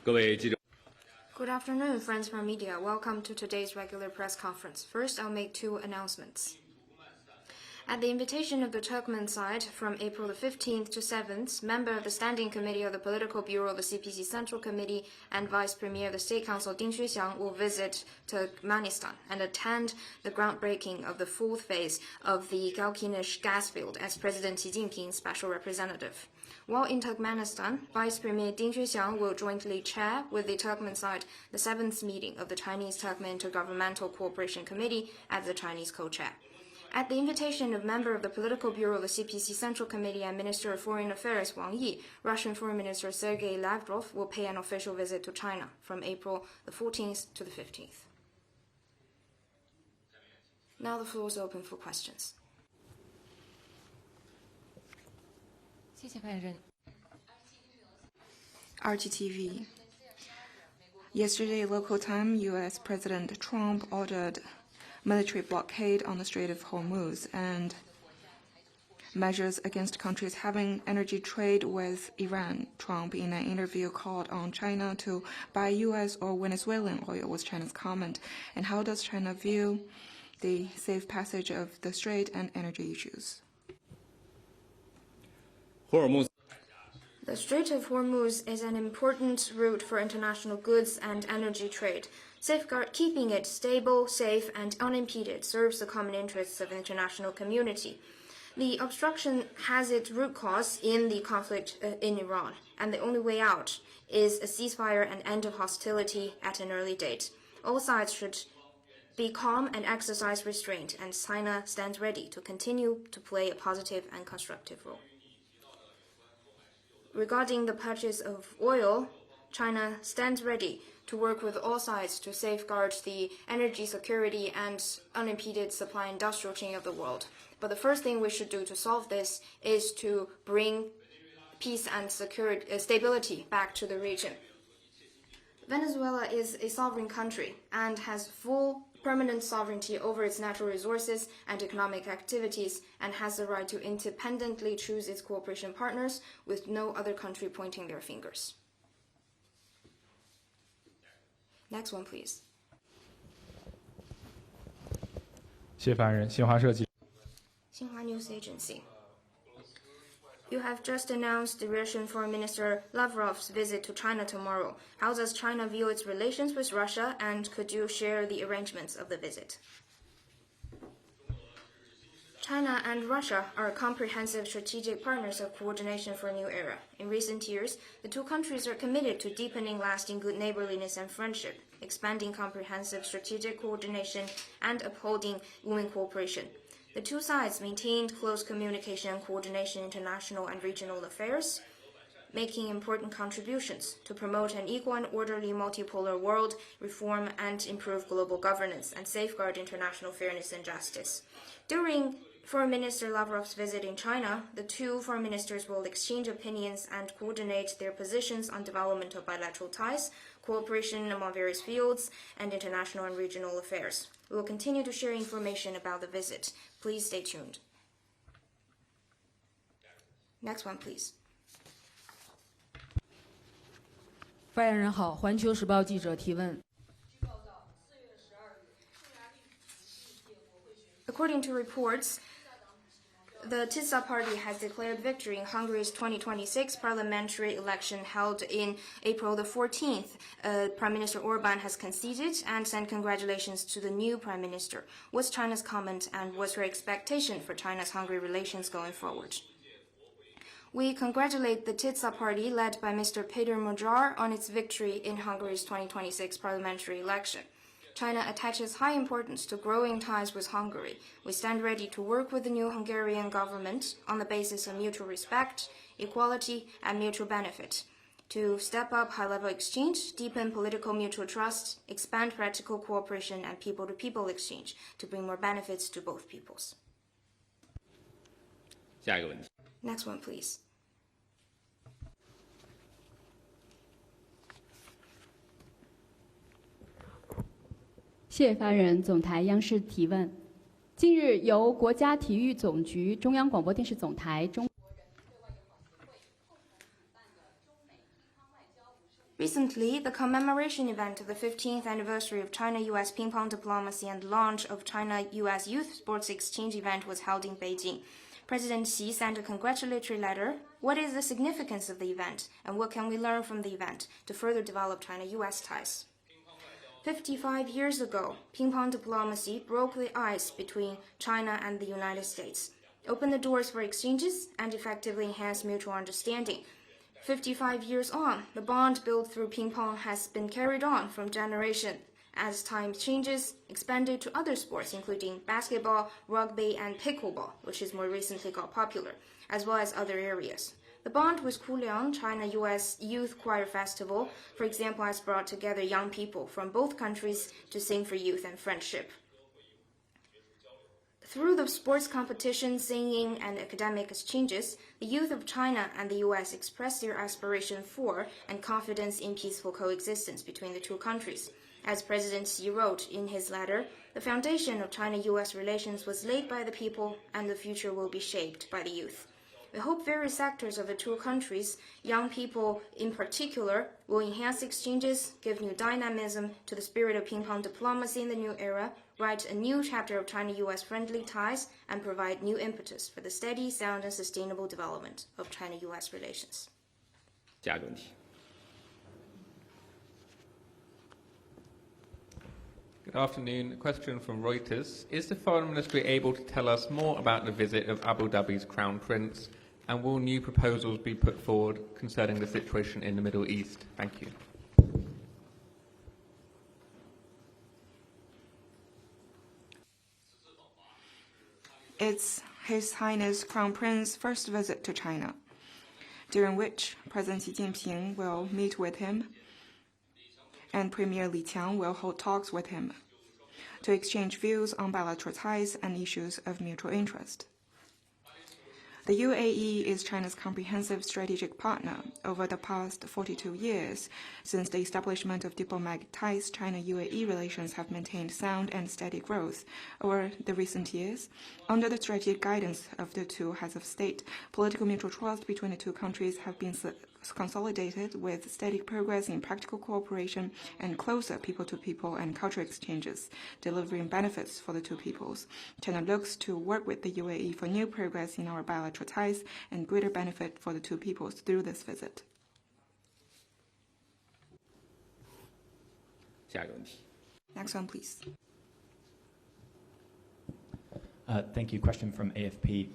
Good afternoon, friends from media. Welcome to today's regular press conference. First, I'll make two announcements. At the invitation of the Turkmen side, from April the 15th to 7th, member of the Standing Committee of the Political Bureau of the CPC Central Committee and Vice Premier of the State Council Ding Xuexiang will visit Turkmenistan and attend the groundbreaking of the fourth phase of the Galkinish gas field as President Xi Jinping's special representative. While in Turkmenistan, Vice Premier Ding Xuexiang will jointly chair with the Turkmen side the 7th meeting of the Chinese-Turkmen Intergovernmental Cooperation Committee as the Chinese co-chair. At the invitation of member of the Political Bureau of the CPC Central Committee and Minister of Foreign Affairs Wang Yi, Russian Foreign Minister Sergei Lavrov will pay an official visit to China from April the 14th to the 15th. Now the floor is open for questions. RTTV. Yesterday, local time, U.S. President Trump ordered military blockade on the Strait of Hormuz and measures against countries having energy trade with Iran. Trump, in an interview, called on China to buy U.S. or Venezuelan oil, was China's comment. And how does China view the safe passage of the strait and energy issues? The Strait of Hormuz is an important route for international goods and energy trade. Keeping it stable, safe, and unimpeded serves the common interests of the international community. The obstruction has its root cause in the conflict in Iran, and the only way out is a ceasefire and end of hostility at an early date. All sides should be calm and exercise restraint, and China stands ready to continue to play a positive and constructive role. Regarding the purchase of oil, China stands ready to work with all sides to safeguard the energy security and unimpeded supply industrial chain of the world. But the first thing we should do to solve this is to bring peace and stability back to the region. Venezuela is a sovereign country and has full permanent sovereignty over its natural resources and economic activities, and has the right to independently choose its cooperation partners with no other country pointing their fingers. Next one, please. 谢凡人，新华社记者。 Xinhua News Agency. You have just announced the Russian Foreign Minister Lavrov's visit to China tomorrow. How does China view its relations with Russia, and could you share the arrangements of the visit? China and Russia are comprehensive strategic partners of coordination for a new era. In recent years, the two countries are committed to deepening lasting good neighborliness and friendship, expanding comprehensive strategic coordination, and upholding win cooperation. The two sides maintained close communication and coordination in international and regional affairs, making important contributions to promote an equal and orderly multipolar world, reform and improve global governance, and safeguard international fairness and justice. During Foreign Minister Lavrov's visit in China, the two foreign ministers will exchange opinions and coordinate their positions on development of bilateral ties, cooperation among various fields, and international and regional affairs. We will continue to share information about the visit. Please stay tuned. Next one, please. 发言人好，环球时报记者提问。 According to reports, the TISA party has declared victory in Hungary's 2026 parliamentary election held in April the 14th. Prime Minister Orban has conceded and sent congratulations to the new Prime Minister. What's China's comment, and what's her expectation for China's-Hungary relations going forward? We congratulate the TISA party, led by Mr. Peter Magyar, on its victory in Hungary's 2026 parliamentary election. China attaches high importance to growing ties with Hungary. We stand ready to work with the new Hungarian government on the basis of mutual respect, equality, and mutual benefit, to step up high-level exchange, deepen political mutual trust, expand practical cooperation and people-to-people exchange, to bring more benefits to both peoples. 下一个问题。 Next one, please. 谢发人，总台央视提问。近日，由国家体育总局、中央广播电视总台、中国人民对外友好协会共同主办的中美乒乓外交50 Recently, the commemoration event of the 15th anniversary of China-U.S. ping-pong diplomacy and launch of China-U.S. Youth Sports Exchange event was held in Beijing. President Xi sent a congratulatory letter. What is the significance of the event, and what can we learn from the event to further develop China-U.S. ties? 55 years ago, ping-pong diplomacy broke the ice between China and the United States, opened the doors for exchanges, and effectively enhanced mutual understanding. 55 years on, the bond built through ping-pong has been carried on from generation. As time changes, expanded to other sports including basketball, rugby, and pickleball, which has more recently got popular, as well as other areas. The bond with Kuliang, China-U.S. Youth Choir Festival, for example, has brought together young people from both countries to sing for youth and friendship. Through the sports competition, singing, and academic exchanges, the youth of China and the U.S. expressed their aspiration for and confidence in peaceful coexistence between the two countries. As President Xi wrote in his letter, the foundation of China-U.S. relations was laid by the people, and the future will be shaped by the youth. We hope various sectors of the two countries, young people in particular, will enhance exchanges, give new dynamism to the spirit of ping-pong diplomacy in the new era, write a new chapter of China-U.S. friendly ties, and provide new impetus for the steady, sound, and sustainable development of China-U.S. relations. 下一个问题。 Good afternoon. A question from Reuters. Is the Foreign Ministry able to tell us more about the visit of Abu Dhabi's Crown Prince, and will new proposals be put forward concerning the situation in the Middle East? Thank you. It's His Highness Crown Prince's first visit to China, during which President Xi Jinping will meet with him and Premier Li Qiang will hold talks with him to exchange views on bilateral ties and issues of mutual interest. The UAE is China's comprehensive strategic partner. Over the past 42 years, since the establishment of diplomatic ties, China-UAE relations have maintained sound and steady growth. Over the recent years, under the strategic guidance of the two heads of state, political mutual trust between the two countries have been consolidated with steady progress in practical cooperation and closer people-to-people and cultural exchanges, delivering benefits for the two peoples. China looks to work with the UAE for new progress in our bilateral ties and greater benefit for the two peoples through this visit. 下一个问题。 Next one, please. Thank you. Question from AFP.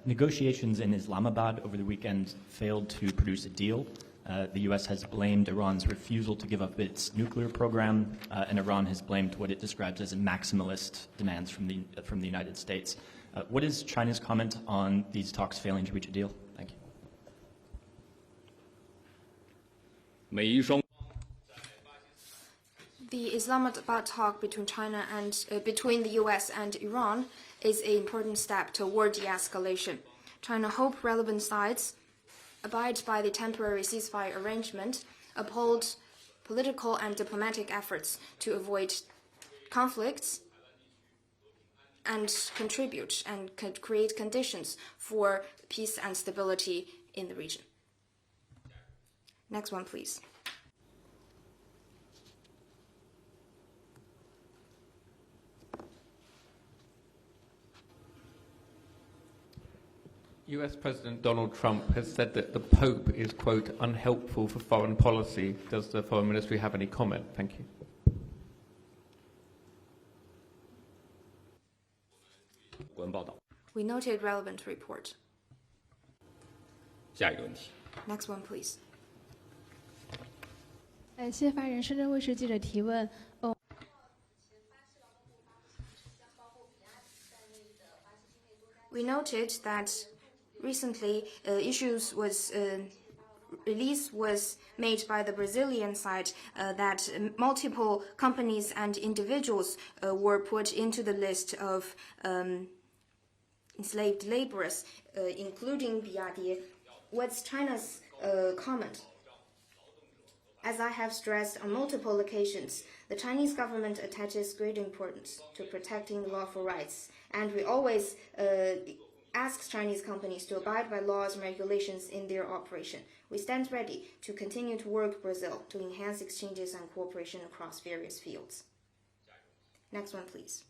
Negotiations in Islamabad over the weekend failed to produce a deal. The U.S. has blamed Iran's refusal to give up its nuclear program, and Iran has blamed what it describes as maximalist demands from the United States. What is China's comment on these talks failing to reach a deal? Thank you. 美伊双 The Islamabad talk between China and between the U.S. and Iran is an important step toward de-escalation. China hopes relevant sides abide by the temporary ceasefire arrangement, uphold political and diplomatic efforts to avoid conflicts, and contribute and create conditions for peace and stability in the region. Next one, please. US President Donald Trump has said that the Pope is, quote, unhelpful for foreign policy. Does the Foreign Ministry have any comment? Thank you. We noted relevant report. 下一个问题。 Next one, please. 谢谢发言人，深圳卫视记者提问。We noted that recently release was made by the Brazilian side that multiple companies and individuals were put into the list of enslaved laborers, including BRD. What's China's comment? As I have stressed on multiple occasions, the Chinese government attaches great importance to protecting lawful rights, and we always asks Chinese companies to abide by laws and regulations in their operation. We stand ready to continue to work with Brazil to enhance exchanges and cooperation across various fields. Next one, please.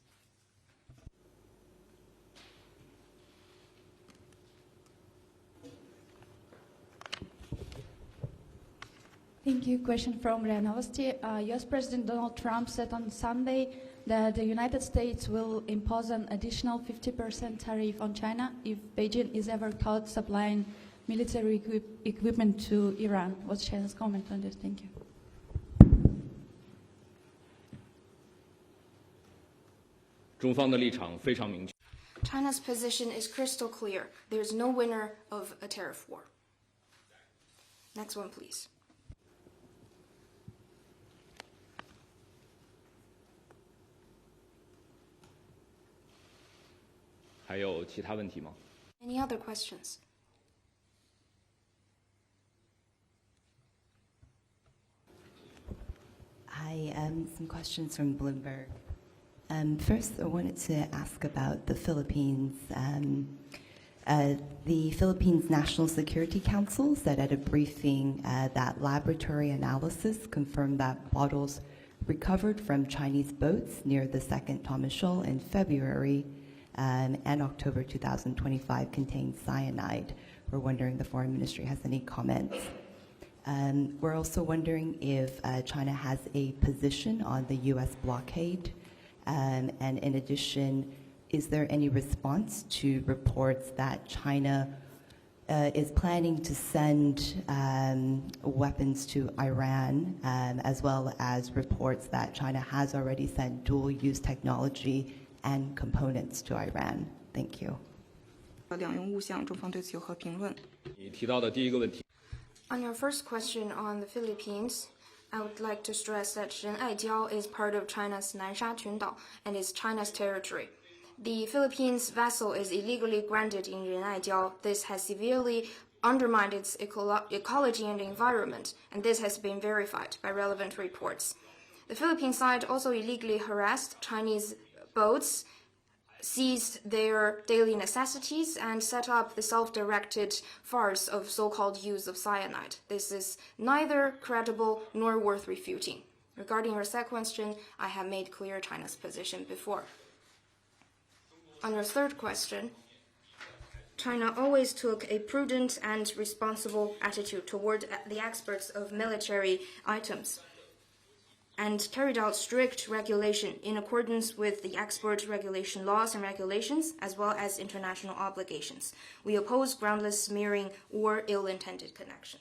Thank you. Question from RIA Novosti. U.S. President Donald Trump said on Sunday that the United States will impose an additional 50% tariff on China if Beijing is ever caught supplying military equipment to Iran. What's China's comment on this? Thank you. China's position is crystal clear. There's no winner of a tariff war. Next one, please. Any other questions? Hi, some questions from Bloomberg. First, I wanted to ask about the Philippines. The Philippines National Security Council said at a briefing that laboratory analysis confirmed that bottles recovered from Chinese boats near the second Thomas Shoal in February and October 2025 contained cyanide. We're wondering if the Foreign Ministry has any comments. We're also wondering if China has a position on the U.S. blockade. And in addition, is there any response to reports that China is planning to send weapons to Iran, as well as reports that China has already sent dual-use technology and components to Iran? Thank you. 两用物项，中方对此有何评论？ On your first question on the Philippines, I would like to stress that Renaijiao is part of China's Nansha Qundao and is China's territory. The Philippines vessel is illegally grounded in Renaijiao. This has severely undermined its ecology and environment, and this has been verified by relevant reports. The Philippine side also illegally harassed Chinese boats, seized their daily necessities, and set up the self-directed farce of so-called use of cyanide. This is neither credible nor worth refuting. Regarding your second question, I have made clear China's position before. On your third question, China always took a prudent and responsible attitude toward the exports of military items and carried out strict regulation in accordance with the export regulation laws and regulations, as well as international obligations. We oppose groundless smearing or ill-intended connection.